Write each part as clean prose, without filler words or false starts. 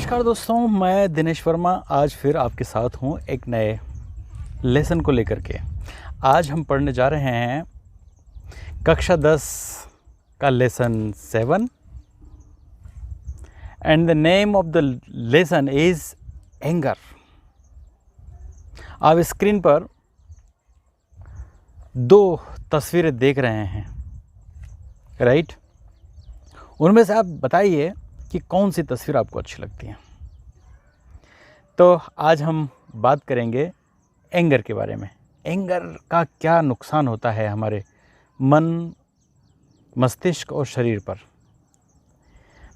नमस्कार दोस्तों, मैं दिनेश वर्मा आज फिर आपके साथ हूँ एक नए लेसन को लेकर के। आज हम पढ़ने जा रहे हैं कक्षा 10 का lesson 7 and the name of the lesson is anger. आप स्क्रीन पर दो तस्वीरें देख रहे हैं, राइट? उनमें से आप बताइए कि कौन सी तस्वीर आपको अच्छी लगती है। तो आज हम बात करेंगे एंगर के बारे में। एंगर का क्या नुकसान होता है हमारे मन, मस्तिष्क और शरीर पर।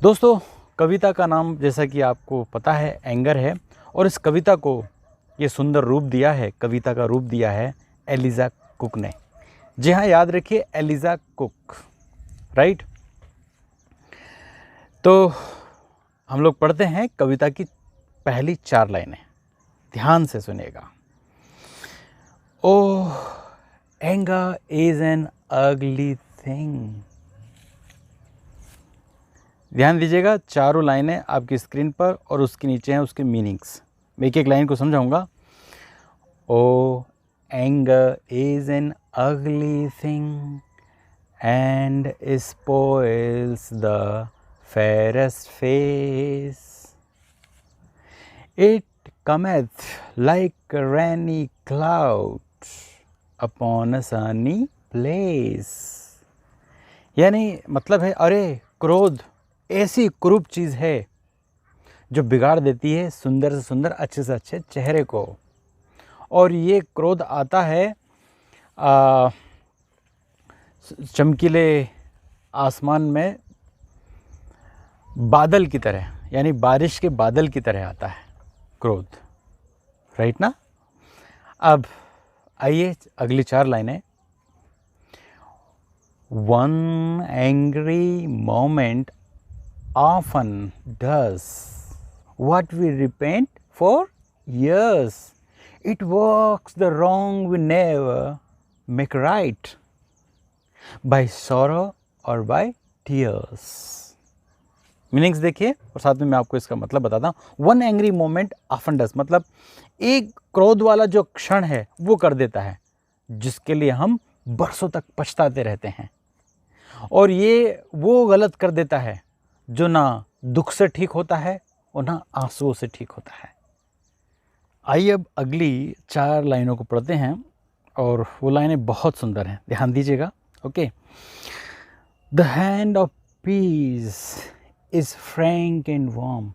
दोस्तों, कविता का नाम जैसा कि आपको पता है एंगर है, और इस कविता को ये सुंदर रूप दिया है, कविता का रूप दिया है एलिजा कुक ने। जी हाँ, याद रखिए एलिजा कुक, राइट? तो हम लोग पढ़ते हैं कविता की पहली 4 लाइनें, ध्यान से सुनिएगा। Oh, anger is an ugly thing. ध्यान दीजिएगा, चारों लाइनें आपकी स्क्रीन पर और उसके नीचे हैं उसके मीनिंग्स। मैं एक एक लाइन को समझाऊंगा। Oh, anger is an ugly thing and spoils the fairest face. It cometh like a rainy cloud upon a sunny place. यानी मतलब है, अरे क्रोध ऐसी कुरूप चीज़ है जो बिगाड़ देती है सुंदर से सुंदर, अच्छे से अच्छे चेहरे को। और ये क्रोध आता है चमकीले आसमान में बादल की तरह, यानी बारिश के बादल की तरह आता है क्रोध, राइट ना? अब आइए अगली 4 लाइनें। One angry moment often does what we repent for years. It works the wrong we never make right by sorrow or by tears. Meanings देखिए और साथ में मैं आपको इसका मतलब बताता हूँ। One angry moment often does मतलब एक क्रोध वाला जो क्षण है वो कर देता है जिसके लिए हम बरसों तक पछताते रहते हैं, और ये वो गलत कर देता है जो ना दुख से ठीक होता है और ना आंसुओं से ठीक होता है। आइए अब अगली 4 लाइनों को पढ़ते हैं, और वो लाइनें बहुत सुंदर हैं, ध्यान दीजिएगा। Okay. The hand of peace is frank and warm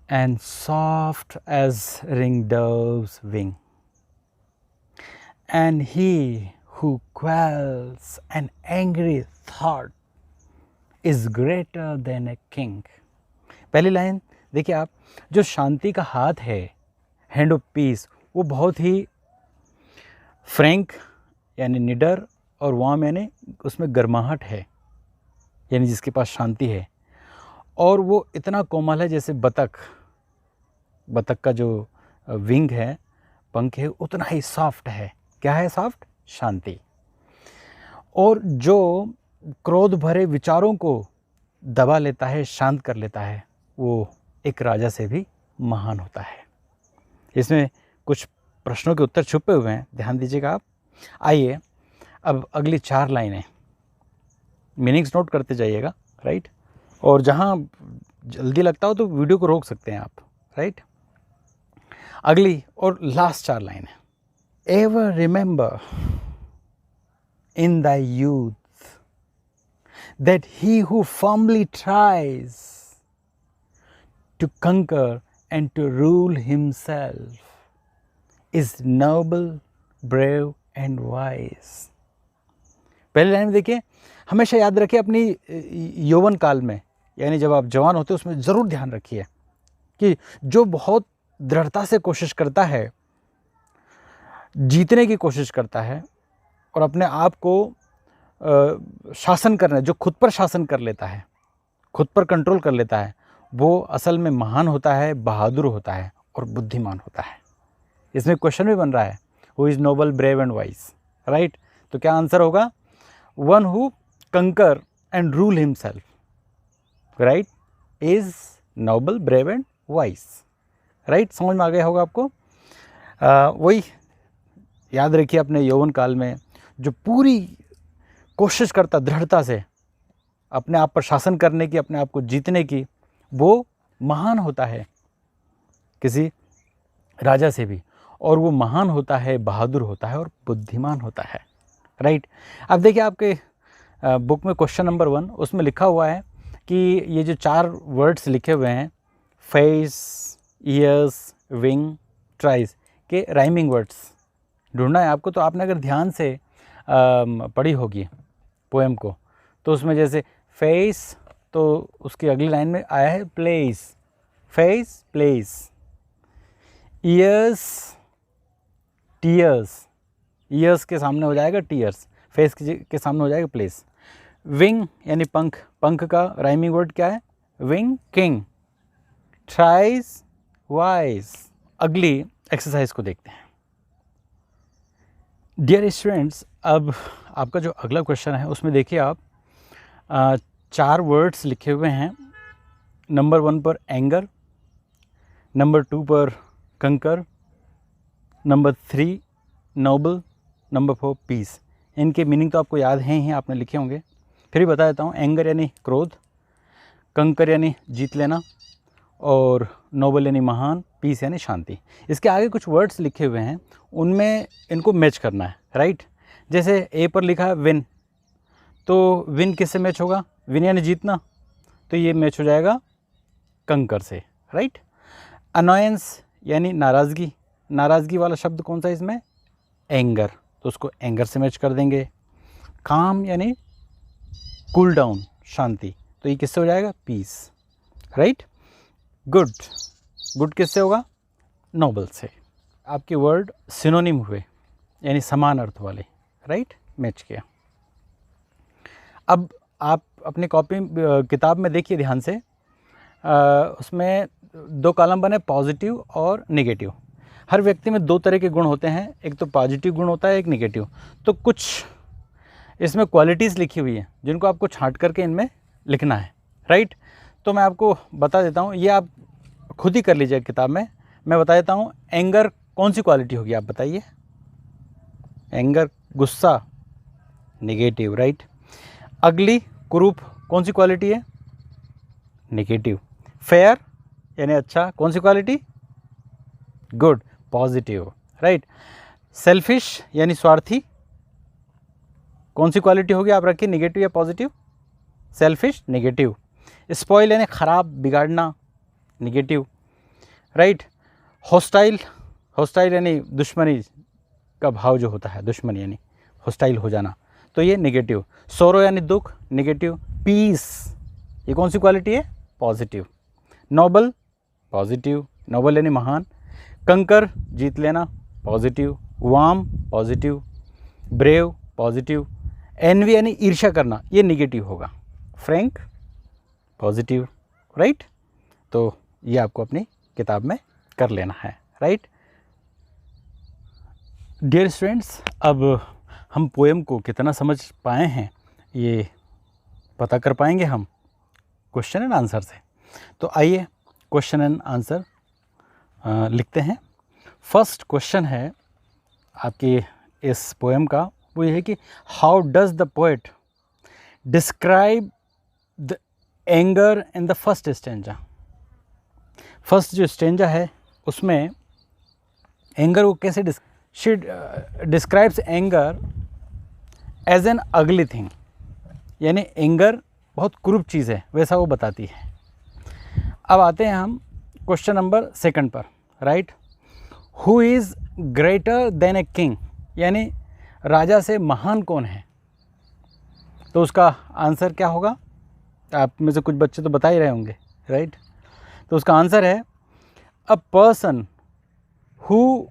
and soft as ringdove's wing, and he who quells an angry thought is greater than a king. पहली लाइन देखिए आप, जो शांति का हाथ है, हैंड ऑफ पीस, वो बहुत ही फ्रैंक यानी निडर, और वार्म यानी उसमें गर्माहट है, यानी जिसके पास शांति है, और वो इतना कोमल है जैसे बतख का जो विंग है, पंख है, उतना ही सॉफ्ट है। क्या है सॉफ्ट? शांति। और जो क्रोध भरे विचारों को दबा लेता है, शांत कर लेता है, वो एक राजा से भी महान होता है। इसमें कुछ प्रश्नों के उत्तर छुपे हुए हैं, ध्यान दीजिएगा आप। आइए अब अगली 4 लाइनें, मीनिंग्स नोट करते जाइएगा, राइट? और जहाँ जल्दी लगता हो तो वीडियो को रोक सकते हैं आप, राइट? अगली और लास्ट 4 लाइन है। Ever remember in the youth that he who firmly tries to conquer and to rule himself is noble, brave and wise. पहले लाइन में देखिए, हमेशा याद रखिए अपनी यौवन काल में, यानी जब आप जवान होते हैं, उसमें ज़रूर ध्यान रखिए कि जो बहुत दृढ़ता से कोशिश करता है, जीतने की कोशिश करता है और अपने आप को शासन करना, जो खुद पर शासन कर लेता है, खुद पर कंट्रोल कर लेता है, वो असल में महान होता है, बहादुर होता है और बुद्धिमान होता है। इसमें क्वेश्चन भी बन रहा है, who is noble, brave and wise, right? तो क्या आंसर होगा? One who conquer and rule himself, right? Is noble, brave and wise. Right, समझ में आ गया होगा आपको। वही याद रखिए, अपने यौवन काल में जो पूरी कोशिश करता दृढ़ता से अपने आप पर शासन करने की, अपने आप को जीतने की, वो महान होता है किसी राजा से भी, और वो महान होता है, बहादुर होता है और बुद्धिमान होता है। राइट, अब देखिए आपके बुक में क्वेश्चन नंबर 1 उसमें लिखा हुआ है कि ये जो 4 वर्ड्स लिखे हुए हैं, फेस, ईयर्स, विंग, ट्राइज के राइमिंग वर्ड्स ढूंढना है आपको। तो आपने अगर ध्यान से पढ़ी होगी पोएम को, तो उसमें जैसे फेस, तो उसकी अगली लाइन में आया है place, face place. Years, tears, years के सामने हो जाएगा टीयर्स, फेस के सामने हो जाएगा प्लेस। विंग यानी पंख, पंख का राइमिंग वर्ड क्या है? Wing, king. Tries, wise. अगली एक्सरसाइज को देखते हैं। डियर स्टूडेंट्स, अब आपका जो अगला क्वेश्चन है उसमें देखिए आप 4 वर्ड्स लिखे हुए हैं। नंबर 1 पर एंगर, नंबर 2 पर कंकर, नंबर 3 नोबल, नंबर 4 पीस। इनके मीनिंग तो आपको याद हैं ही, आपने लिखे होंगे, फिर भी बता देता हूँ। एंगर यानी क्रोध, कंकर यानी जीत लेना, और नोबल यानी महान, पीस यानी शांति। इसके आगे कुछ वर्ड्स लिखे हुए हैं, उनमें इनको मैच करना है। राइट, जैसे ए पर लिखा है विन, तो विन किससे मैच होगा? विन यानी जीतना, तो ये मैच हो जाएगा कंकर से। राइट, अनोयंस यानी नाराज़गी, नाराज़गी वाला शब्द कौन सा है इसमें? एंगर, तो उसको एंगर से मैच कर देंगे। काम यानी कूल डाउन, शांति, तो ये किससे हो जाएगा? पीस। राइट, गुड, गुड किससे होगा? नोबल से। आपके वर्ड सिनोनिम हुए, यानी समान अर्थ वाले। राइट, मैच किया। अब आप अपनी कॉपी किताब में देखिए ध्यान से, उसमें 2 कॉलम बने, पॉजिटिव और नेगेटिव। हर व्यक्ति में 2 तरह के गुण होते हैं, एक तो पॉजिटिव गुण होता है, एक नेगेटिव। तो कुछ इसमें क्वालिटीज़ लिखी हुई हैं जिनको आपको छांट करके इनमें लिखना है। राइट, तो मैं आपको बता देता हूँ, ये आप खुद ही कर लीजिए किताब में। मैं बता देता हूँ, एंगर कौन सी क्वालिटी होगी, आप बताइए। एंगर, गुस्सा, नेगेटिव। राइट, अगली, कुरूप, कौन सी क्वालिटी है? नेगेटिव। फेयर यानी अच्छा, कौन सी quality? Good, positive. Right, selfish यानी स्वार्थी, कौन सी क्वालिटी होगी, आप रखिए, नेगेटिव या पॉजिटिव? Selfish, negative. स्पॉइल यानी खराब, बिगाड़ना, नेगेटिव। राइट, हॉस्टाइल, हॉस्टाइल यानी दुश्मनी का भाव जो होता है, दुश्मन यानी हॉस्टाइल हो जाना, तो ये नेगेटिव। सोरो यानी दुख, नेगेटिव। पीस, ये कौन सी क्वालिटी है? पॉजिटिव। नोबल, पॉजिटिव, नोबल यानी महान। कंकर, जीत लेना, positive. Warm, positive. Brave, positive. Envy यानी ईर्ष्या करना, ये नेगेटिव होगा। Frank, positive. राइट, तो ये आपको अपनी किताब में कर लेना है। राइट, डियर स्टूडेंट्स, अब हम पोएम को कितना समझ पाए हैं ये पता कर पाएंगे हम क्वेश्चन एंड आंसर से। तो आइए क्वेश्चन एंड आंसर लिखते हैं। फर्स्ट क्वेश्चन है आपकी इस पोएम का, वो ये है कि how does the poet describe the anger in the first stanza. First जो स्टेंजा है उसमें एंगर को कैसे she describes anger as an ugly thing, यानी एंगर बहुत कुरूप चीज़ है वैसा वो बताती है। अब आते हैं हम क्वेश्चन नंबर 2 पर। Right, who is greater than a king, यानी राजा से महान कौन है? तो उसका आंसर क्या होगा? आप में से कुछ बच्चे तो बता ही रहे होंगे। राइट, तो उसका आंसर है a person who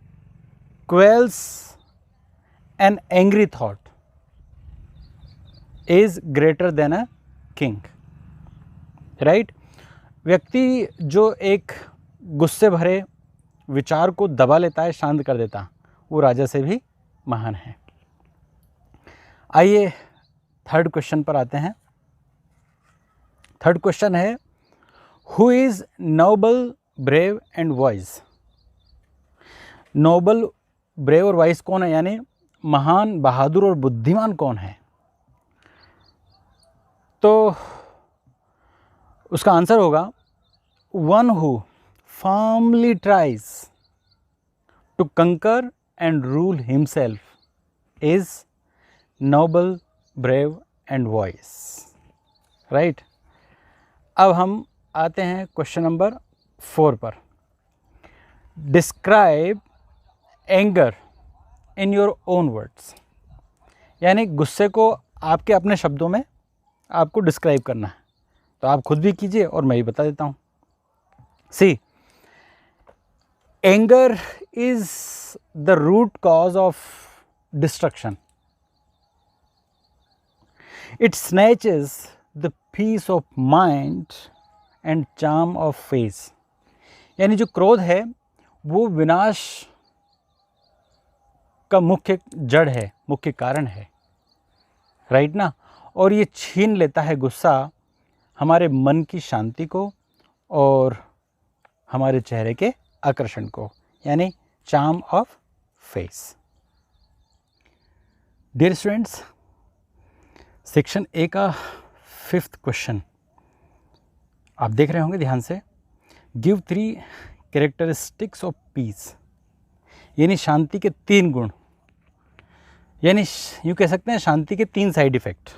क्वेल्स an angry thought is greater than a king. Right, व्यक्ति जो एक गुस्से भरे विचार को दबा लेता है, शांत कर देता, वो राजा से भी महान है। आइए थर्ड क्वेश्चन पर आते हैं। थर्ड क्वेश्चन है who is noble, brave and wise. Noble, brave और वाइज कौन है, यानी महान, बहादुर और बुद्धिमान कौन है? तो उसका आंसर होगा one who firmly tries to conquer and rule himself is noble, brave and wise, right. अब हम आते हैं क्वेश्चन नंबर 4 पर। Describe anger in your own words, यानी गुस्से को आपके अपने शब्दों में आपको डिस्क्राइब करना है। तो आप खुद भी कीजिए और मैं ही बता देता हूँ। See, anger is the root cause of destruction. It snatches the peace of mind and charm of face. यानी जो क्रोध है वो विनाश का मुख्य जड़ है, मुख्य कारण है, राइट ना। और ये छीन लेता है गुस्सा हमारे मन की शांति को और हमारे चेहरे के आकर्षण को, यानी charm of face. Dear students, section A का 5th क्वेश्चन आप देख रहे होंगे ध्यान से। गिव 3 कैरेक्टरिस्टिक्स ऑफ पीस, यानी शांति के 3 गुण, यानी यूँ कह सकते हैं शांति के 3 साइड इफ़ेक्ट,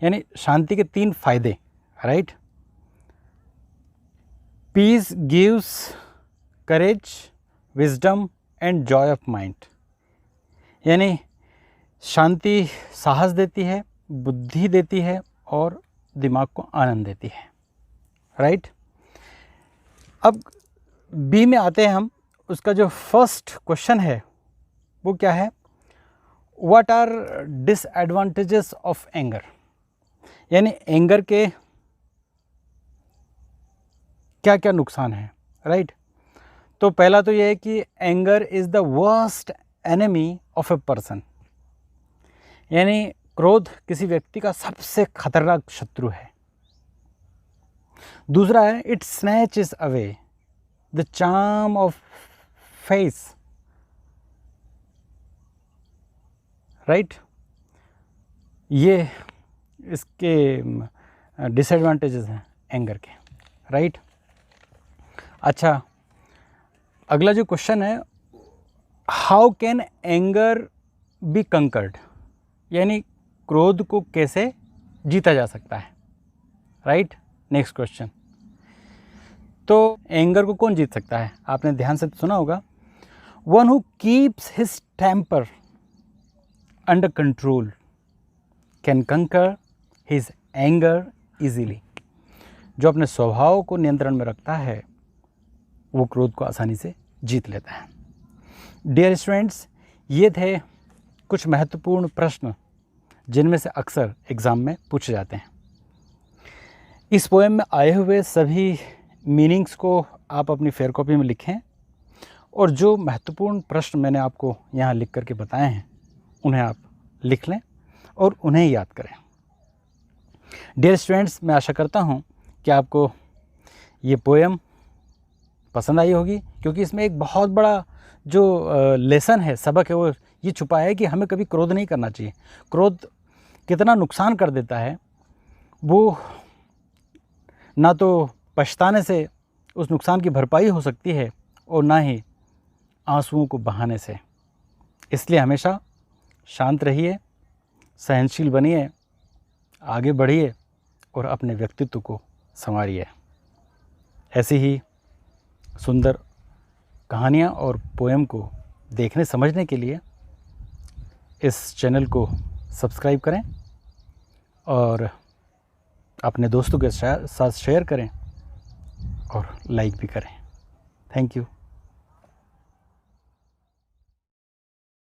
यानी शांति के 3 फायदे, right. Peace gives courage, wisdom and joy of mind, यानी शांति साहस देती है, बुद्धि देती है और दिमाग को आनंद देती है, राइट। अब बी में आते हैं हम। उसका जो फर्स्ट क्वेश्चन है वो क्या है? What are disadvantages of anger, यानी एंगर के क्या क्या नुकसान हैं, राइट। तो पहला तो ये है कि anger is the worst enemy of a person, यानी क्रोध किसी व्यक्ति का सबसे खतरनाक शत्रु है। दूसरा है it snatches away the charm of face, right. ये इसके डिसएडवांटेजेस हैं एंगर के, राइट। अच्छा, अगला जो क्वेश्चन है, how can anger be conquered, यानी क्रोध को कैसे जीता जा सकता है, राइट। नेक्स्ट क्वेश्चन, तो एंगर को कौन जीत सकता है? आपने ध्यान से सुना होगा, one who keeps his temper under control can conquer his anger easily. जो अपने स्वभाव को नियंत्रण में रखता है वो क्रोध को आसानी से जीत लेता है। डियर स्टूडेंट्स, ये थे कुछ महत्वपूर्ण प्रश्न जिनमें से अक्सर एग्ज़ाम में पूछे जाते हैं। इस पोएम में आए हुए सभी मीनिंग्स को आप अपनी फेयर कॉपी में लिखें और जो महत्वपूर्ण प्रश्न मैंने आपको यहाँ लिख करके बताए हैं उन्हें आप लिख लें और उन्हें याद करें। डियर स्टूडेंट्स, मैं आशा करता हूँ कि आपको ये पोएम पसंद आई होगी, क्योंकि इसमें एक बहुत बड़ा जो लेसन है, सबक है, वो ये छुपा है कि हमें कभी क्रोध नहीं करना चाहिए। क्रोध कितना नुकसान कर देता है वो ना तो पछताने से उस नुकसान की भरपाई हो सकती है और ना ही आंसुओं को बहाने से। इसलिए हमेशा शांत रहिए, सहनशील बनिए, आगे बढ़िए और अपने व्यक्तित्व को संवारिए। ऐसी ही सुंदर कहानियाँ और पोएम को देखने समझने के लिए इस चैनल को सब्सक्राइब करें और अपने दोस्तों के साथ शेयर करें और लाइक भी करें। Thank you.